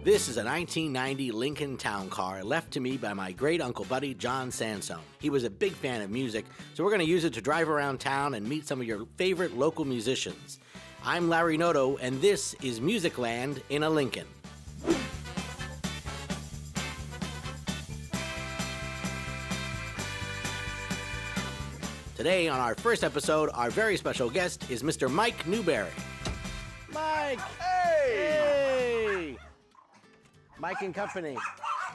This is a 1990 Lincoln Town Car left to me by my great-uncle buddy John Sansone. He was a big fan of music, so we're going to use it to drive around town and meet some of your favorite local musicians. I'm Larry Noto, and this is Musicland in a Lincoln. Today, on our first episode, our very special guest is Mr. Mike Newberry. Mike! Hey! Mike and Company.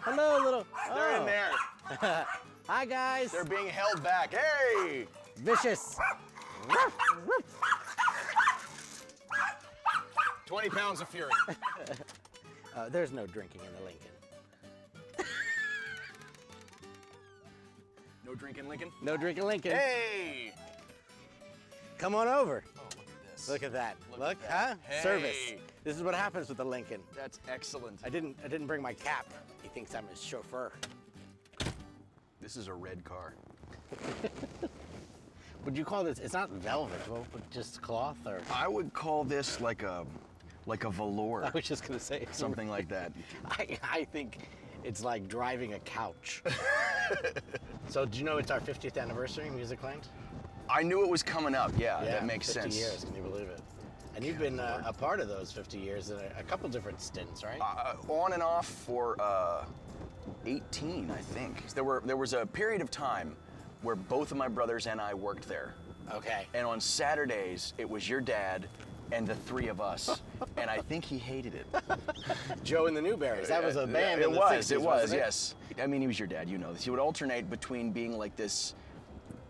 Hello, little... They're in there. Hi, guys. They're being held back. Hey! Vicious. 20 pounds of fury. There's no drinking in the Lincoln. No drinking, Lincoln? No drinking Lincoln. Hey! Come on over. Oh, look at this. Look at that. Look at that. Huh? Hey. Service. This is what happens with the Lincoln. That's excellent. I didn't bring my cap. He thinks I'm his chauffeur. This is a red car. Would you call this? It's not velvet, well, but just cloth, or? I would call this like a velour. I was just gonna say Something like that. I think it's like driving a couch. So, do you know it's our 50th anniversary, Musicland? I knew it was coming up. Yeah, that makes 50 sense. years. Can you believe it? And you've been a part of those 50 years in a couple different stints, right? On and off for 18, I think. There was a period of time where both of my brothers and I worked there. Okay. And on Saturdays, it was your dad and the three of us. And I think he hated it. Joe and the Newberries. That was a band in the 60s, It was, wasn't it? yes. I mean, he was your dad, you know this. He would alternate between being like this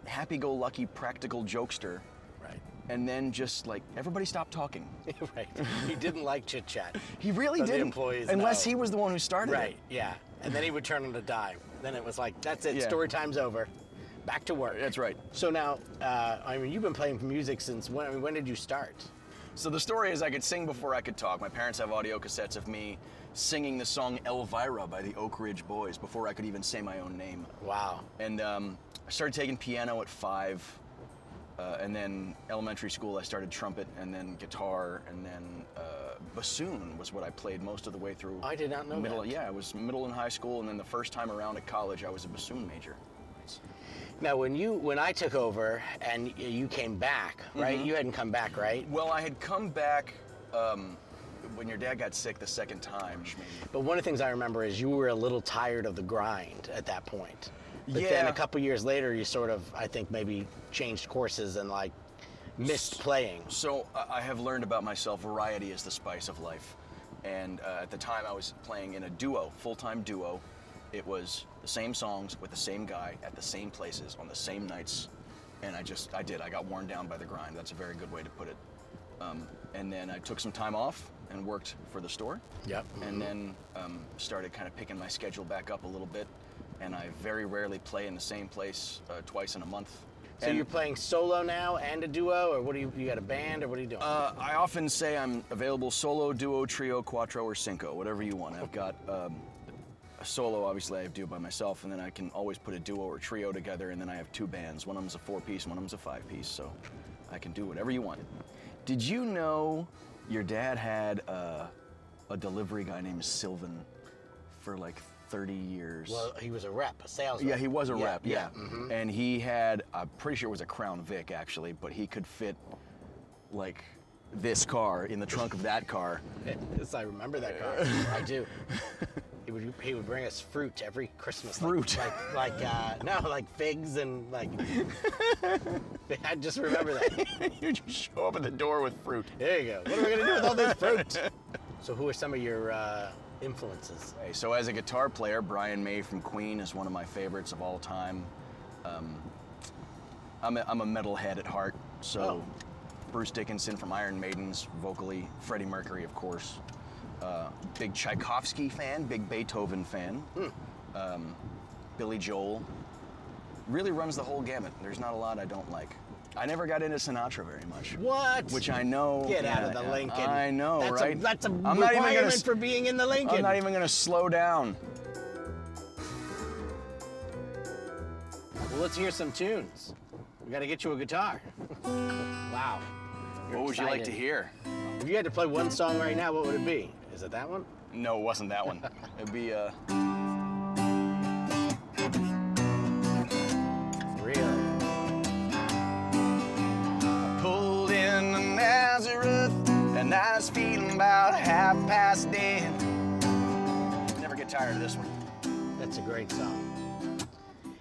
happy-go-lucky practical jokester, Right. and then just like, everybody stop talking. Right. He didn't like chit-chat. He really From the didn't. employees Unless know. he was the one who started Right, it. yeah. And then he would turn on a dime. Then it was like, that's it, Yeah. story time's over. Back to work. That's right. So now, I mean, you've been playing music since when? I mean, when did you start? So the story is I could sing before I could talk. My parents have audio cassettes of me singing the song Elvira by the Oak Ridge Boys before I could even say my own name. Wow. And I started taking piano at 5, and then elementary school I started trumpet, and then guitar, and then bassoon was what I played most of the way through. I did not know middle. that. Yeah, I was middle and high school, and then the first time around at college I was a bassoon major. Now, when I took over and you came back, right? Mm-hmm. You hadn't come back, right? Well, I had come back when your dad got sick the second time. But one of the things I remember is you were a little tired of the grind at that point. But Yeah. then a couple years later, you sort of, I think, maybe changed courses and like missed playing. So I have learned about myself, variety is the spice of life. And at the time I was playing in a duo, full-time duo. It was the same songs with the same guy at the same places on the same nights. And I got worn down by the grind. That's a very good way to put it. And then I took some time off and worked for the store. Yep. And then started kind of picking my schedule back up a little bit. And I very rarely play in the same place twice in a month. So And you're playing solo now and a duo, or what do you got a band, or what are you doing? I often say I'm available solo, duo, trio, quattro, or cinco, whatever you want. I've got a solo, obviously I do by myself, and then I can always put a duo or trio together, and then I have 2 bands. One of them's a 4-piece, one of them's a 5-piece, so I can do whatever you want. Did you know your dad had a delivery guy named Sylvan for like 30 years? Well, he was a rep, a sales rep. Yeah, he was a rep, yeah. Mm-hmm. And he had, I'm pretty sure it was a Crown Vic actually, but he could fit like this car in the trunk of that car. Yes, I remember that car. I do. He would bring us fruit every Christmas. Fruit? Like figs and like. I just remember that. You just show up at the door with fruit. There you go. What are we gonna do with all this fruit? So, who are some of your influences? Okay, so as a guitar player, Brian May from Queen is one of my favorites of all time. I'm a metalhead at heart, so Bruce Dickinson from Iron Maiden's vocally, Freddie Mercury, of course. Big Tchaikovsky fan, big Beethoven fan. Billy Joel. Really runs the whole gamut. There's not a lot I don't like. I never got into Sinatra very much. What? Which I know. Get out of the Lincoln. I know, right? That's a I'm not even requirement for being in the Lincoln. I'm not even gonna slow down. Well, let's hear some tunes. We gotta get you a guitar. Wow. You're What would you like to excited. hear? If you had to play one song right now, what would it be? Is it that one? No, it wasn't that one. It'd be Really? pulled into Nazareth, and I was feeling about 10:30. Never get tired of this one. That's a great song.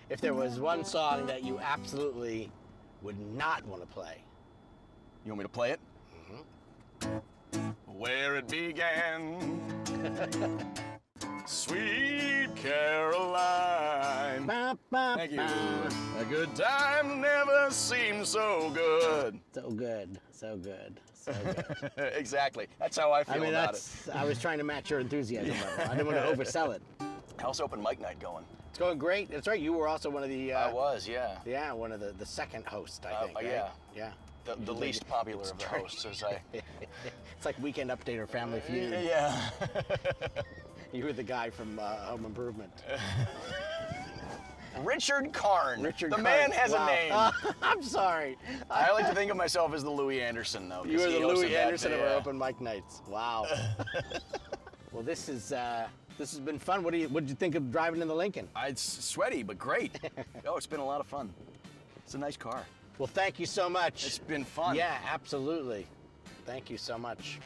If there was one song that you absolutely would not want to play. You want me to play it? Where it began, sweet Caroline. Thank you. A good time never seemed so good. So good, so good, so good. Exactly. That's how I feel about it. I was trying to match your enthusiasm level. I didn't want to oversell it. How's open mic night going? It's going great. That's right. You were also one of the. I was, yeah. Yeah, one of the second host, I think. Right? Yeah. Yeah. The least popular of the hosts, as I. It's like Weekend Update or Family Feud. Yeah. You were the guy from Home Improvement. Richard Karn. Richard the Karn. man has Wow. a name. I'm sorry. I like to think of myself as the Louis Anderson, though. You were the Louis Anderson of our yeah. open mic nights. Wow. Well, this has been fun. What did you think of driving in the Lincoln? It's sweaty, but great. Oh, it's been a lot of fun. It's a nice car. Well, thank you so much. It's been fun. Yeah, absolutely. Thank you so much.